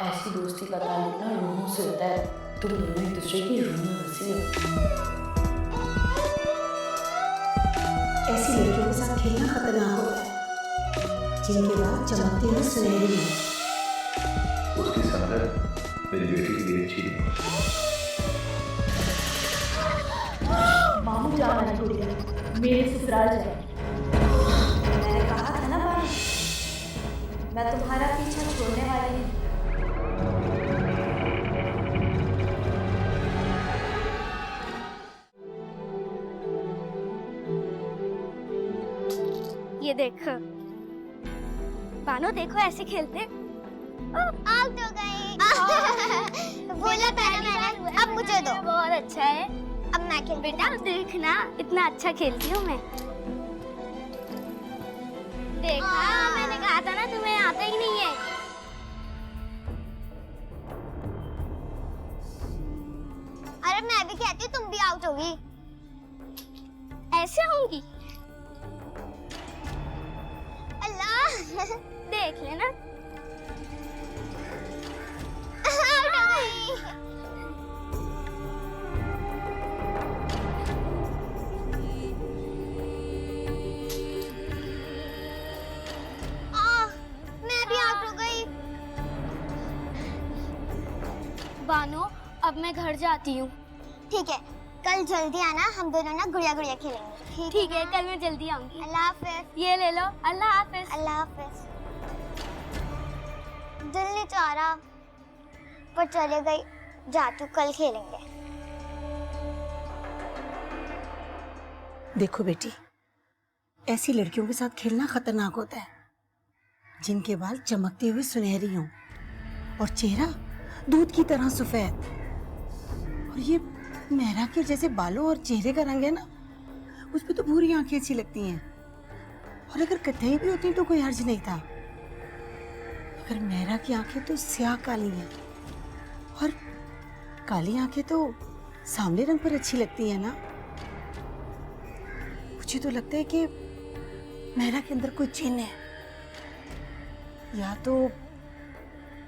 ऐसी दोस्ती का ताल्लुक ना रूहों से होता है। तुम दोनों एक दूसरे की रूह में बसे हो। ऐसी लड़कियों के साथ खेलना खतरनाक होता है, जिनके बाद चमकते हुए सुनहरी हैं। उसकी संगत मेरी बेटी के लिए अच्छी नहीं। मामू जाना छोड़िए, मेरे ससुराल जाए। मैंने कहा था ना बाबा, मैं तुम्हारा पीछा छोड़ने वाली हूँ। ये देख बानो, देखो ऐसे खेलते। आउट हो गई। बोला था ना मैंने, अब मुझे दो। बहुत अच्छा है, अब मैं खेल। बेटा देखना, इतना अच्छा खेलती हूँ मैं। देखा, मैंने कहा था ना तुम्हें आता ही नहीं है। अरे मैं भी कहती हूँ तुम भी आउट होगी। ऐसे होंगी? अल्लाह, देख लेना। आउट हो गई। मैं भी आउट हो गई। बानो, अब मैं घर जाती हूँ। ठीक है, कल जल्दी आना, हम दोनों ना गुड़िया गुड़िया खेलेंगे। ठीक है, कल मैं जल्दी आऊंगी। अल्लाह हाफिज। ये ले लो। अल्लाह हाफिज। अल्लाह हाफिज। दिल नहीं चाह रहा, पर चले गई। जाती हूँ, कल खेलेंगे। देखो बेटी, ऐसी लड़कियों के साथ खेलना खतरनाक होता है, जिनके बाल चमकते हुए सुनहरी हों और चेहरा दूध की तरह सफेद। और ये मेहरा के जैसे बालों और चेहरे का रंग है ना, उस पे तो भूरी आंखें अच्छी लगती हैं। और अगर कत्थई भी होती तो कोई हर्ज नहीं था, मगर मेहरा की आंखें तो स्याह काली हैं, और काली आंखें तो सांवले रंग पर अच्छी लगती है ना। मुझे तो लगता है कि मेहरा के अंदर कोई जिन है, या तो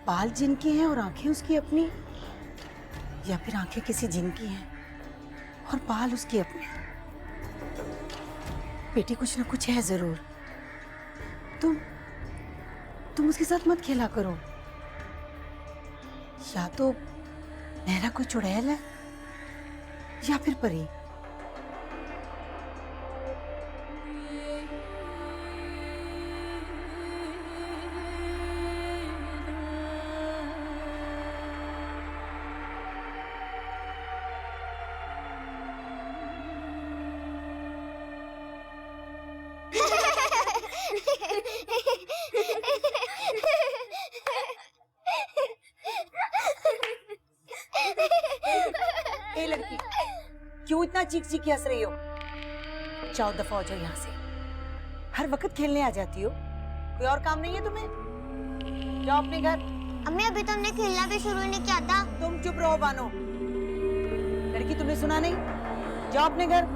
बाल जिन के हैं और आंखें उसकी अपनी, या फिर आंखें किसी जिन की हैं और बाल उसके अपने। बेटी, कुछ ना कुछ है जरूर। तुम उसके साथ मत खेला करो। या तो मेरा कोई चुड़ैल है, या फिर परी। ए लड़की, क्यों इतना चीख चीख के हंस रही हो? जाओ, दफा हो जाओ यहाँ से। हर वक्त खेलने आ जाती हो, कोई और काम नहीं है तुम्हें? जाओ अपने घर। अम्मी, अभी तो हमने खेलना भी शुरू नहीं किया था। तुम चुप रहो बानो। लड़की, तुमने सुना नहीं? जाओ अपने घर।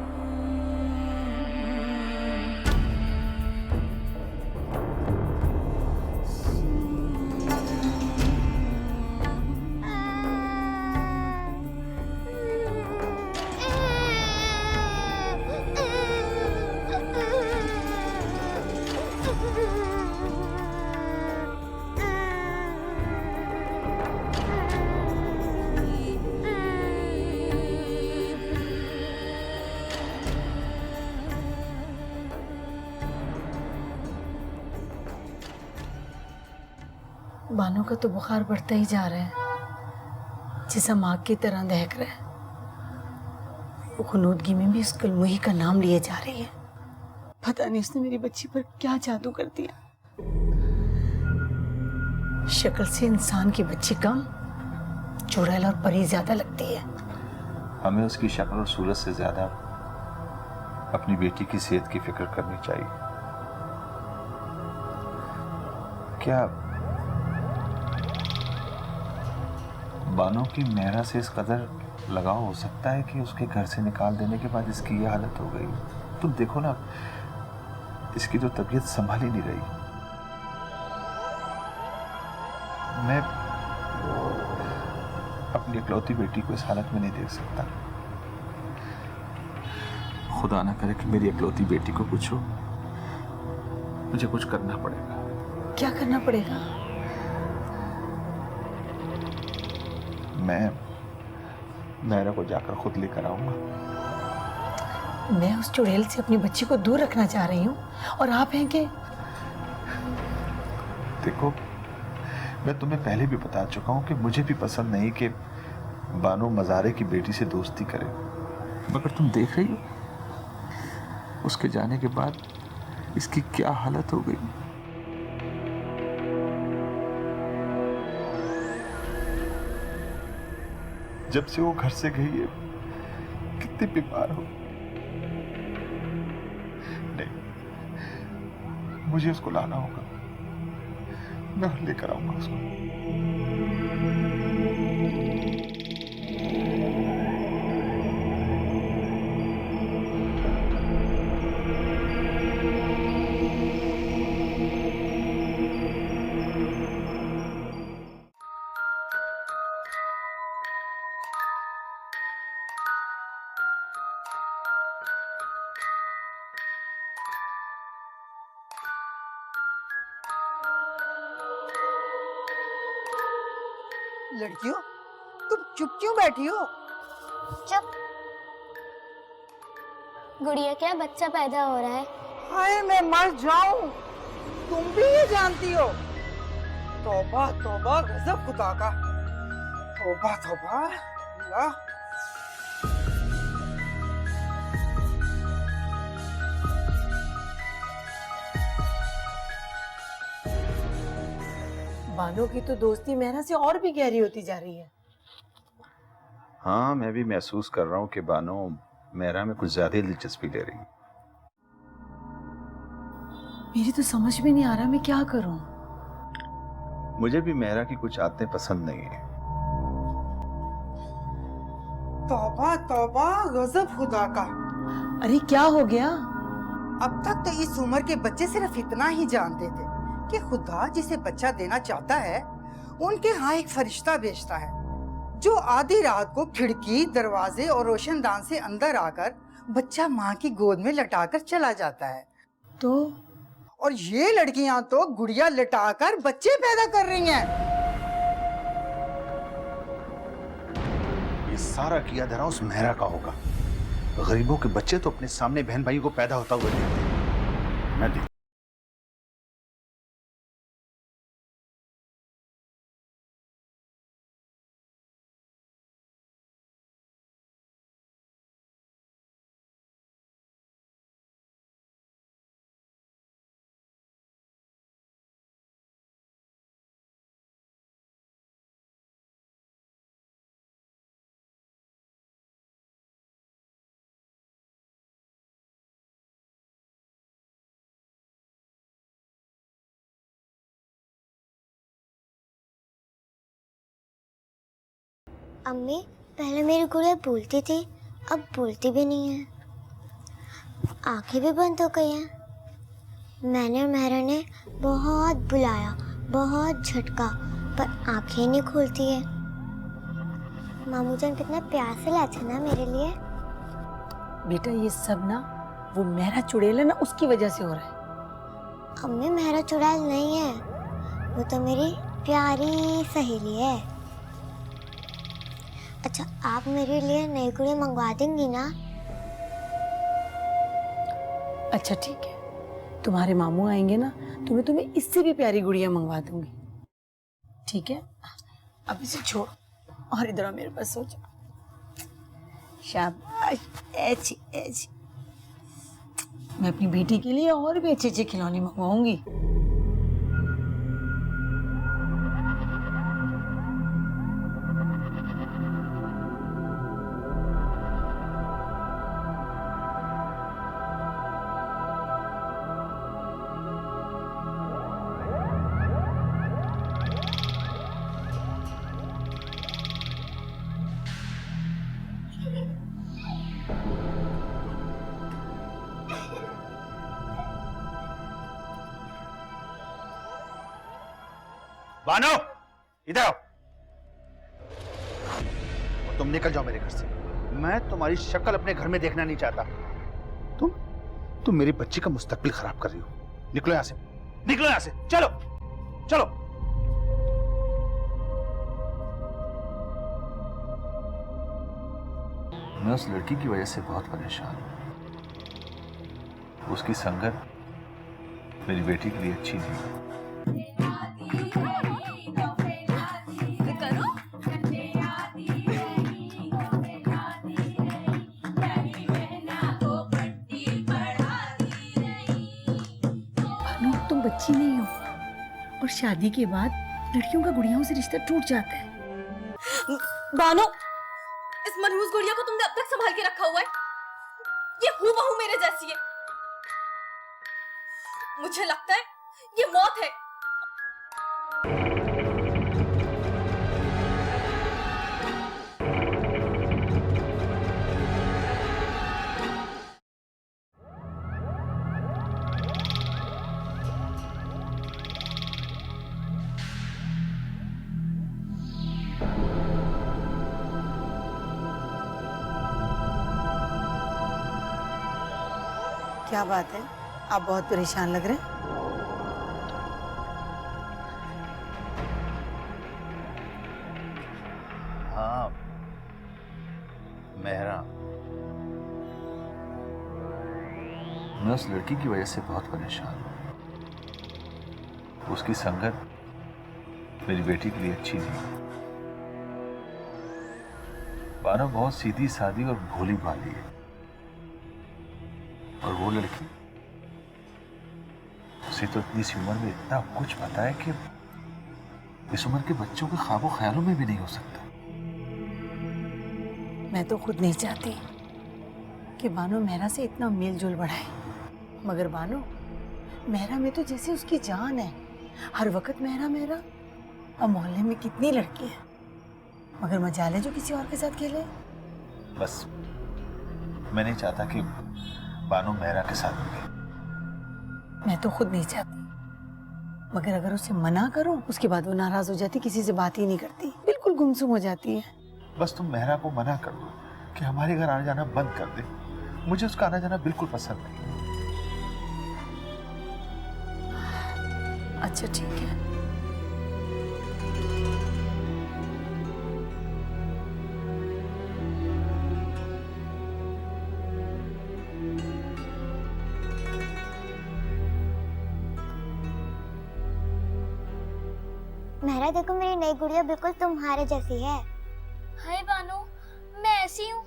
बानो का तो बुखार बढ़ता ही जा रहा है, जिसम आग की तरह दहक रहा है। वो खुनूदगी में भी उस कलमुही का नाम लिए जा रही है। पता नहीं उसने मेरी बच्ची पर क्या जादू कर दिया। शक्ल से इंसान की बच्ची कम, चुड़ैल और परी ज्यादा लगती है। हमें उसकी शक्ल और सूरत से ज्यादा अपनी बेटी की सेहत की फिक्र करनी चाहिए। क्या बानो की मेहरा से इस कदर लगाव हो सकता है कि उसके घर से निकाल देने के बाद इसकी ये हालत हो गई? तुम देखो ना, इसकी तो तबीयत संभाल ही नहीं रही। अपनी इकलौती बेटी को इस हालत में नहीं देख सकता। खुदा ना करे कि मेरी इकलौती बेटी को कुछ हो। मुझे कुछ करना पड़ेगा। क्या करना पड़ेगा? मैं मेरा को जाकर खुद लेकर आऊंगा। मैं उस चुड़ैल से अपनी बच्ची को दूर रखना चाह रही हूँ और आप हैं कि देखो, मैं तुम्हें पहले भी बता चुका हूं कि मुझे भी पसंद नहीं कि बानो मजारे की बेटी से दोस्ती करे, मगर तुम देख रही हो उसके जाने के बाद इसकी क्या हालत हो गई। जब से वो घर से गई है कितनी बीमार हो। नहीं, मुझे उसको लाना होगा। मैं लेकर आऊंगा उसको। लड़कियों, तुम चुप क्यों बैठी हो? चुप। गुड़िया क्या बच्चा पैदा हो रहा है? हाय मैं मर जाऊं। तुम भी ये जानती हो? तौबा तौबा गजब खुदा का। तौबा तौबा। अल्लाह। बानो की तो दोस्ती मेहरा से और भी गहरी होती जा रही है। हाँ, मैं भी महसूस कर रहा हूँ कि बानो मेरा में कुछ ज्यादा दिलचस्पी ले रही है। मेरी तो समझ में नहीं आ रहा मैं क्या करूं। मुझे भी मेहरा की कुछ आदतें पसंद नहीं है। तौबा तौबा गजब खुदा का। अरे क्या हो गया? अब तक तो इस उम्र के बच्चे सिर्फ इतना ही जानते थे कि खुदा जिसे बच्चा देना चाहता है उनके यहाँ एक फरिश्ता भेजता है जो आधी रात को खिड़की, दरवाजे और रोशनदान से अंदर आकर बच्चा माँ की गोद में लटाकर चला जाता है। तो और ये लड़कियां तो गुड़िया लटाकर बच्चे पैदा कर रही हैं। ये सारा किया धरा उस मेहरा का होगा। गरीबों के बच्चे तो अपने सामने बहन भाई को पैदा होता हुआ देखते हैं। मैं अम्मी पहले मेरी गुड़िया बोलती थी, अब बोलती भी नहीं है। आंखें भी बंद हो गई हैं। मैंने और मेहरा ने बहुत बुलाया, बहुत झटका, पर आंखें नहीं खुलती है। मामू जान कितना प्यार से लाते ना मेरे लिए। बेटा ये सब ना वो मेहरा चुड़ैल है ना, उसकी वजह से हो रहा है। अम्मी मेहरा चुड़ैल नहीं है, वो तो मेरी प्यारी सहेली है। अच्छा आप मेरे लिए नई गुड़िया मंगवा देंगी ना? अच्छा ठीक है, तुम्हारे मामू आएंगे ना तो मैं तुम्हें इससे भी प्यारी गुड़िया मंगवा दूंगी। ठीक है, अब इसे छोड़ और इधर आओ मेरे पास, सो जा। शाबाश, ऐसी ऐसी। मैं अपनी बेटी के लिए और भी अच्छे अच्छे खिलौने मंगवाऊंगी। बानो, इधर आओ। तुम निकल जाओ मेरे घर से। मैं तुम्हारी शक्ल अपने घर में देखना नहीं चाहता। तुम मेरी बच्ची का मुस्तकबिल खराब कर रही हो। निकलो यहां से, निकलो यहां से, चलो चलो। मैं उस लड़की की वजह से बहुत परेशान हूं। उसकी संगत मेरी बेटी के लिए अच्छी नहीं है। भानु, तुम बच्ची नहीं हो और शादी के बाद लड़कियों का गुड़ियाओं से रिश्ता टूट जाता है। बानो, इस मनहूस गुड़िया को तुमने अब तक संभाल के रखा हुआ है। ये हूबहू मेरे जैसी है। मुझे लगता है ये मौत है। क्या बात है, आप बहुत परेशान लग रहे हैं। हाँ मेहरा, मैं उस लड़की की वजह से बहुत परेशान हूं। उसकी संगत मेरी बेटी के लिए अच्छी नहीं है। बानो बहुत सीधी सादी और भोली भाली है, और वो लड़की, उसे तो इतनी सी उम्र में इतना कुछ पता है कि इस उम्र के बच्चों के ख्वाबों ख्यालों में भी नहीं हो सकता। मैं तो खुद नहीं चाहती कि बानो मेहरा से इतना मेल जोल बढ़ाए, मगर बानो, मेहरा में तो जैसे उसकी जान है। हर वक्त मेहरा मेहरा। अब मोहल्ले में कितनी लड़की है, मगर मजाले जो किसी और के साथ खेले। बस मैं नहीं चाहता कि बानो मेहरा के साथ मिले। मैं तो खुद नहीं चाहती, मगर अगर उसे मना करूं, उसके बाद वो नाराज हो जाती, किसी से बात ही नहीं करती, बिल्कुल गुमसुम हो जाती है। बस तुम मेहरा को मना कर दो कि हमारे घर आना जाना बंद कर दे। मुझे उसका आना जाना बिल्कुल पसंद नहीं। अच्छा ठीक है। मेहरा, देखो मेरी नई गुड़िया बिल्कुल तुम्हारे जैसी है। हाय बानो, मैं ऐसी हूँ।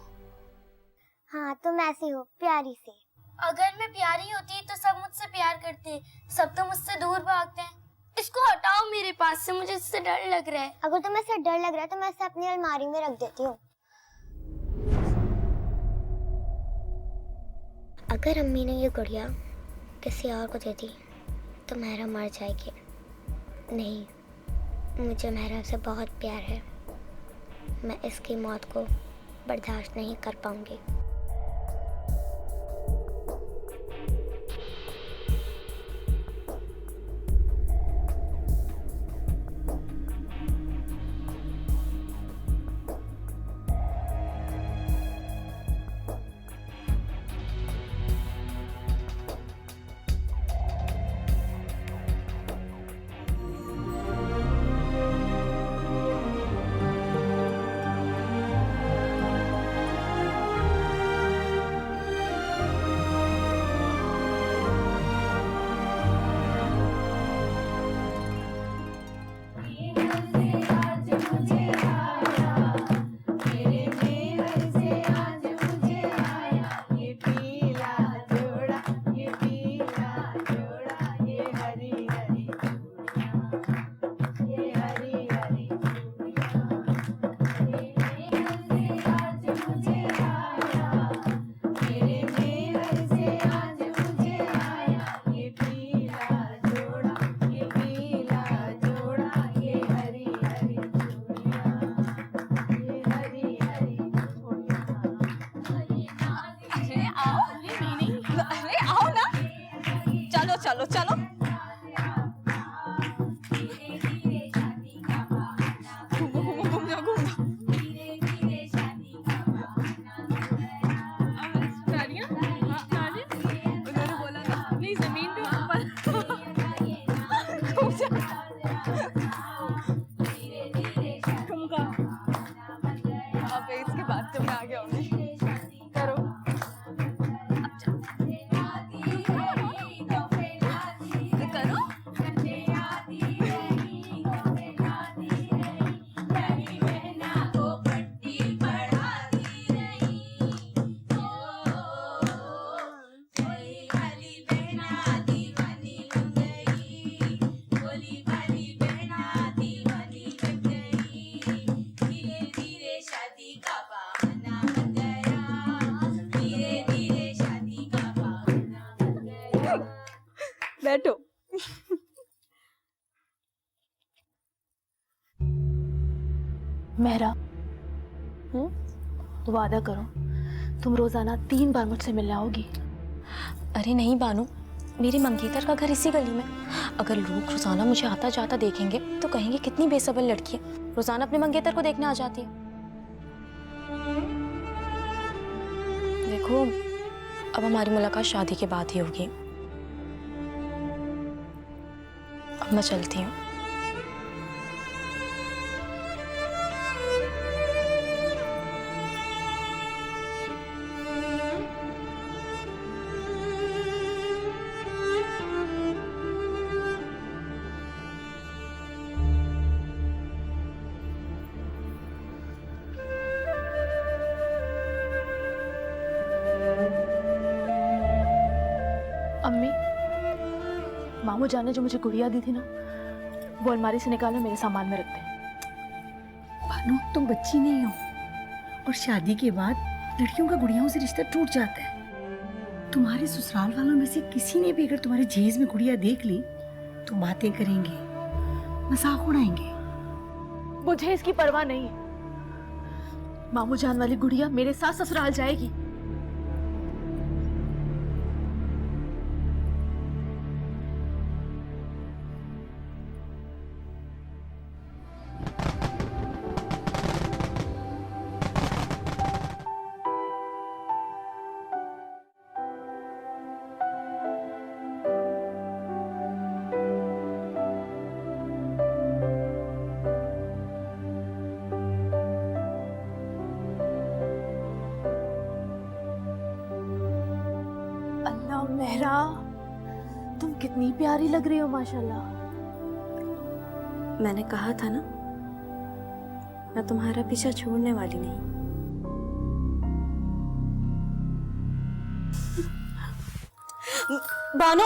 हाँ, तुम ऐसी हो, प्यारी सी। अगर मैं प्यारी होती तो सब मुझसे प्यार करते, सब तो मुझसे दूर भागते हैं। इसको हटाओ मेरे पास से, मुझे इससे डर लग रहा है। अगर तुम्हें इससे डर लग रहा है तो मैं इसे अपनी अलमारी में रख देती हूँ। अगर अम्मी ने ये गुड़िया किसी और को दे दी तो मेहरा मर जाएगी। नहीं, मुझे मेहरा से बहुत प्यार है। मैं इसकी मौत को बर्दाश्त नहीं कर पाऊंगी। बैठो। मेहरा, वादा करो तुम रोजाना 3 बार मुझसे मिलने आओगी। अरे नहीं बानू, मेरे मंगेतर का घर इसी गली में। अगर लोग रोजाना मुझे आता जाता देखेंगे तो कहेंगे कितनी बेसब्र लड़की है, रोजाना अपने मंगेतर को देखने आ जाती है। देखो, अब हमारी मुलाकात शादी के बाद ही होगी। अब मैं चलती हूँ। अम्मी, मामू जान ने जो मुझे गुड़िया दी थी ना, वो अलमारी से निकालकर मेरे सामान में रख दे। भानु, तुम बच्ची नहीं हो और शादी के बाद लड़कियों का गुड़ियाओं से रिश्ता टूट जाता है। तुम्हारे ससुराल वालों में से किसी ने भी अगर तुम्हारे जहेज में गुड़िया देख ली तो बातें करेंगे, मजाक उड़ाएंगे। मुझे इसकी परवाह नहीं है। मामू जान वाली गुड़िया मेरे साथ ससुराल जाएगी। अल्लाह मेहरा, तुम कितनी प्यारी लग रही हो माशाल्लाह। मैंने कहा था ना, मैं तुम्हारा पीछा छोड़ने वाली नहीं। बानो,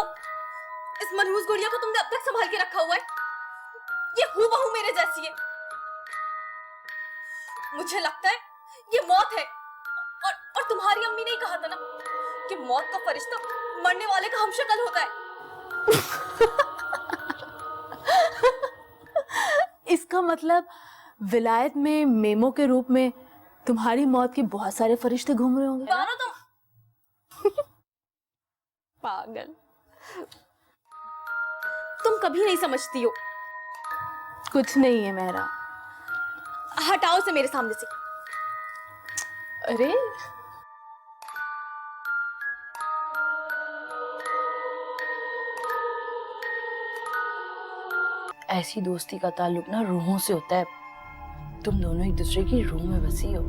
इस मनहूस गुड़िया को तुमने अब तक संभाल के रखा हुआ है। ये हूबहू मेरे जैसी है। मुझे लगता है ये मौत है। और तुम्हारी अम्मी ने ही कहा था ना कि मौत का फरिश्ता मरने वाले का हमशक्ल होता है। इसका मतलब विलायत में मेमो के रूप में तुम्हारी मौत के बहुत सारे फरिश्ते घूम रहे होंगे। बानो, तुम पागल, तुम कभी नहीं समझती हो। कुछ नहीं है मेहरा। हटाओ से मेरे सामने से। अरे ऐसी दोस्ती का ताल्लुक ना रूहों से होता है। तुम दोनों एक दूसरे की रूह में बसी हो।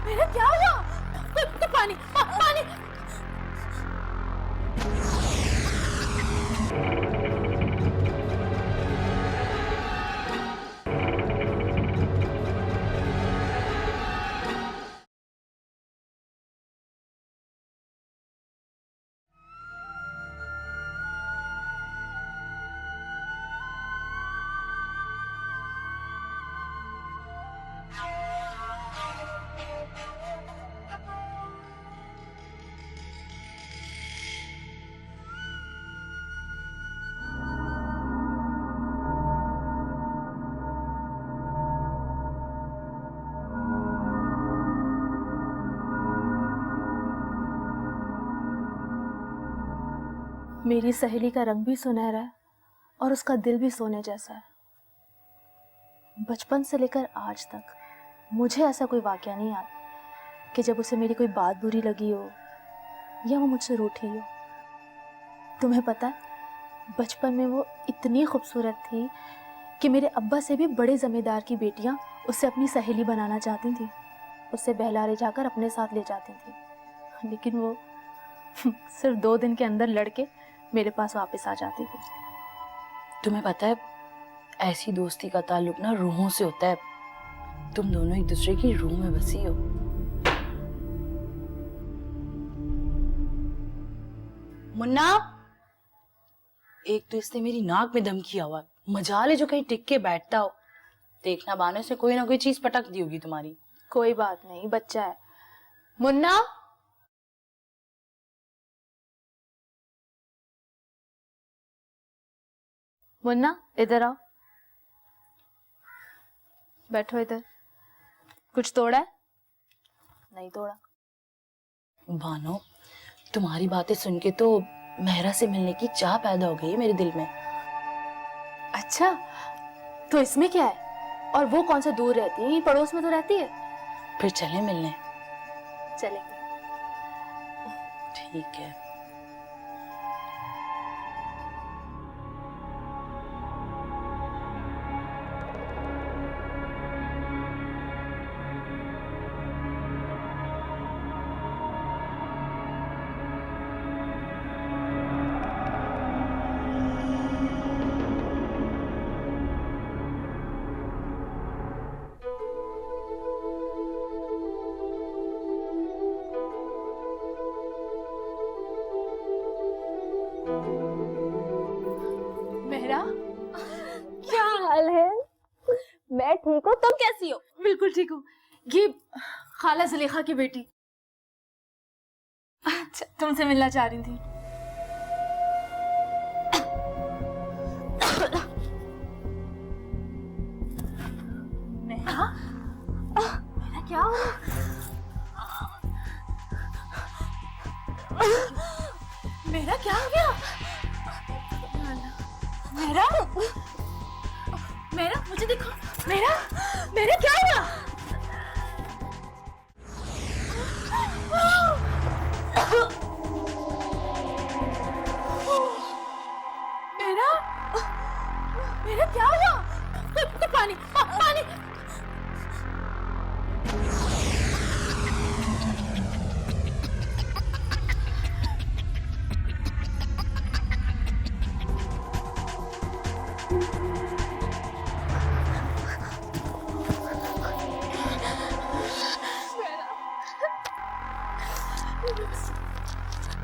मेरा क्या हुआ? तो पानी पानी। मेरी सहेली का रंग भी सुनहरा है और उसका दिल भी सोने जैसा है। बचपन से लेकर आज तक मुझे ऐसा कोई वाकया नहीं याद कि जब उसे मेरी कोई बात बुरी लगी हो या वो मुझसे रूठी हो। तुम्हें पता है, बचपन में वो इतनी खूबसूरत थी कि मेरे अब्बा से भी बड़े जमींदार की बेटियां उसे अपनी सहेली बनाना चाहती थी, उसे बहलारे जाकर अपने साथ ले जाती थी, लेकिन वो सिर्फ 2 दिन के अंदर लड़के मेरे पास वापस आ जाती थी। तुम्हें पता है, ऐसी दोस्ती का ताल्लुक ना रूहों से होता है। तुम दोनों एक दूसरे की रूह में बसी हो। मुन्ना, एक तो इसने मेरी नाक में दम किया हुआ, मजाल है जो कहीं टिक के बैठता हो। देखना बानो से कोई ना कोई चीज पटक दी होगी तुम्हारी। कोई बात नहीं, बच्चा है। मुन्ना, मुन्ना इधर आओ, बैठो इधर। कुछ तोड़ा है? नहीं तोड़ा। बानो, तुम्हारी बातें सुन के तो मेहरा से मिलने की चाह पैदा हो गई है मेरे दिल में। अच्छा, तो इसमें क्या है? और वो कौन सा दूर रहती है, ये पड़ोस में तो रहती है। फिर चलें मिलने? चलेंगे। ठीक है। मेहरा, क्या हाल है? मैं ठीक हूँ, तुम कैसी हो? बिल्कुल ठीक हूँ। ये खाला जुलेखा की बेटी। अच्छा, तुमसे मिलना चाह रही थी। मेहरा, मेरा क्या हो रहा? मेरा क्या हो गया? मेरा, मेरा मुझे देखो। मेरा, मेरा क्या हुआ? मेरा, मेरा क्या हुआ? पानी, पानी।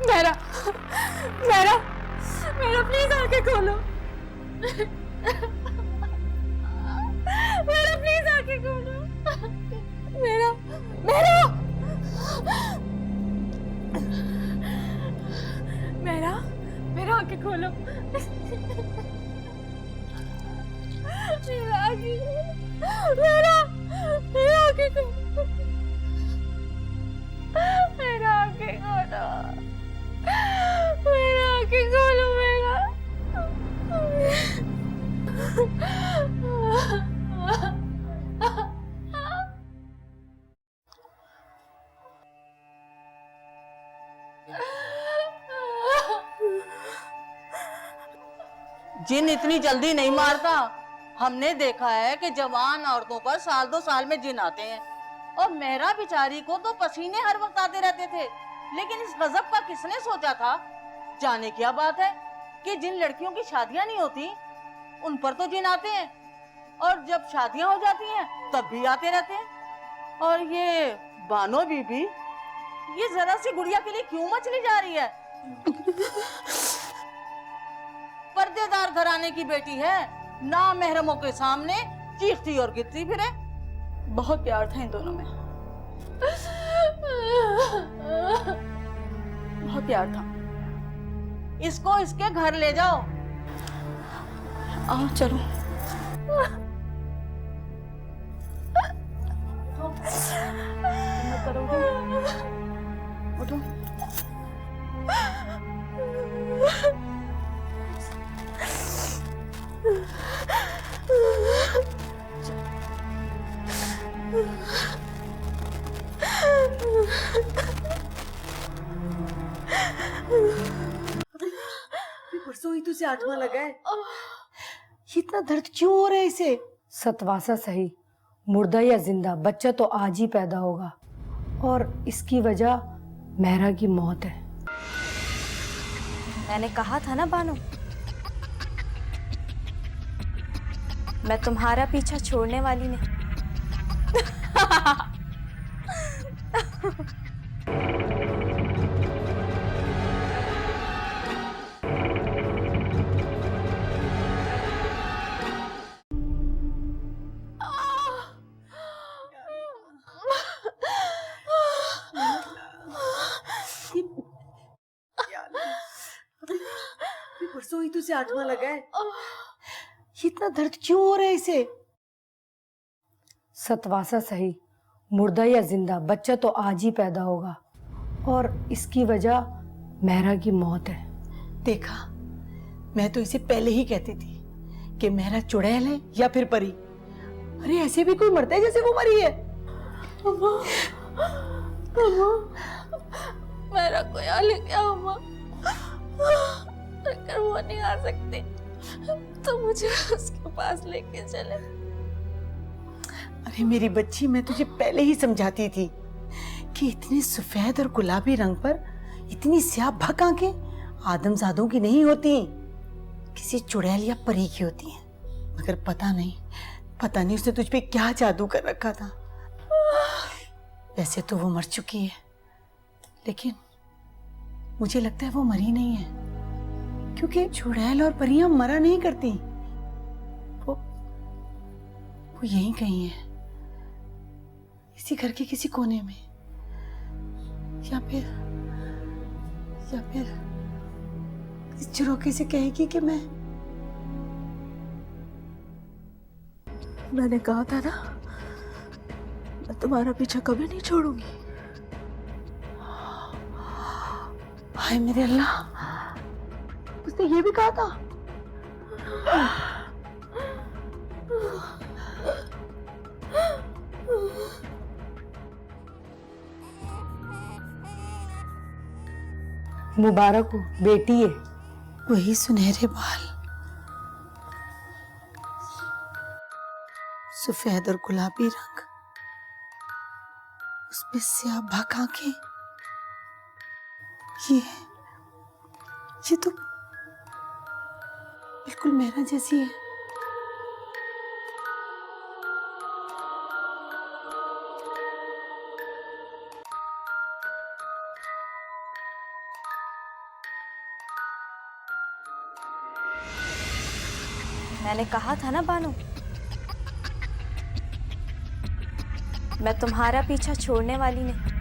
मेरा, मेरा, मेरा प्लीज आंखें खोलो। मेरा प्लीज आंखें खोलो। मेरा, मेरा, मेरा, मेरा आंखें खोलो। मेरा आंखें, मेरा, मेरा आंखें खोलो। मेरा आंखें खोलो। मेरा आंखें खोलो। मेरा, जिन इतनी जल्दी नहीं मारता। हमने देखा है कि जवान औरतों पर साल 2 साल में जिन आते हैं, और मेहरा बेचारी को तो पसीने हर वक्त आते रहते थे। लेकिन इस गजब का किसने सोचा था? जाने क्या बात है कि जिन लड़कियों की शादियां नहीं होती उन पर तो जिन आते हैं, और जब शादियां हो जाती हैं तब भी आते रहते हैं। और ये बानो बीबी, ये जरा सी गुड़िया के लिए क्यों मचली जा रही है? पर्देदार घराने की बेटी है, ना महरमों के सामने चीखती और गिरती फिरे। बहुत प्यार था इन दोनों में, बहुत प्यार था। इसको इसके घर ले जाओ। आओ चलो। हिम्मत करो, उठो। परसों ही तुझे 8वां लगा है। इतना दर्द क्यों हो रहा है इसे? सतवासा सही, मुर्दा या जिंदा, बच्चा तो आज ही पैदा होगा, और इसकी वजह मेहरा की मौत है। मैंने कहा था ना बानो, मैं तुम्हारा पीछा छोड़ने वाली नहीं। से 8वां लगा है। ये इतना दर्द क्यों हो रहा है इसे? सतवासा सही, मुर्दा या जिंदा, बच्चा तो आज ही पैदा होगा और इसकी वजह मेहरा की मौत है। देखा, मैं तो इसे पहले ही कहती थी कि मेहरा चुड़ैल है या फिर परी। अरे ऐसे भी कोई मरता है जैसे वो मरी है। मेरा कोई हाल है क्या अम्मा? अगर वो नहीं आ सकती तो मुझे उसके पास लेके चले। अरे मेरी बच्ची, मैं तुझे पहले ही समझाती थी कि इतने सफेद और गुलाबी रंग पर इतनी स्याह भक आंखें आदमजादों की नहीं होती, किसी चुड़ैल या परी की होती हैं। मगर पता नहीं उसने तुझ पे क्या जादू कर रखा था। वैसे तो वो मर चुकी है, लेकिन मुझे लगता है वो मरी नहीं है, क्योंकि चुड़ैल और परियां मरा नहीं करती। वो यहीं कहीं है, इसी घर के किसी कोने में, या फिर इस चिरोके से कहेगी कि मैंने कहा था ना, मैं तुम्हारा पीछा कभी नहीं छोड़ूंगी। हाय मेरे अल्लाह, उसने ये भी कहा था। मुबारक हो, बेटी है। वही सुनहरे बाल, सफेद और गुलाबी रंग, उसमें स्याह भक आंखें। ये तो बिल्कुल मेरा जैसी है। मैंने कहा था ना बानो, मैं तुम्हारा पीछा छोड़ने वाली नहीं।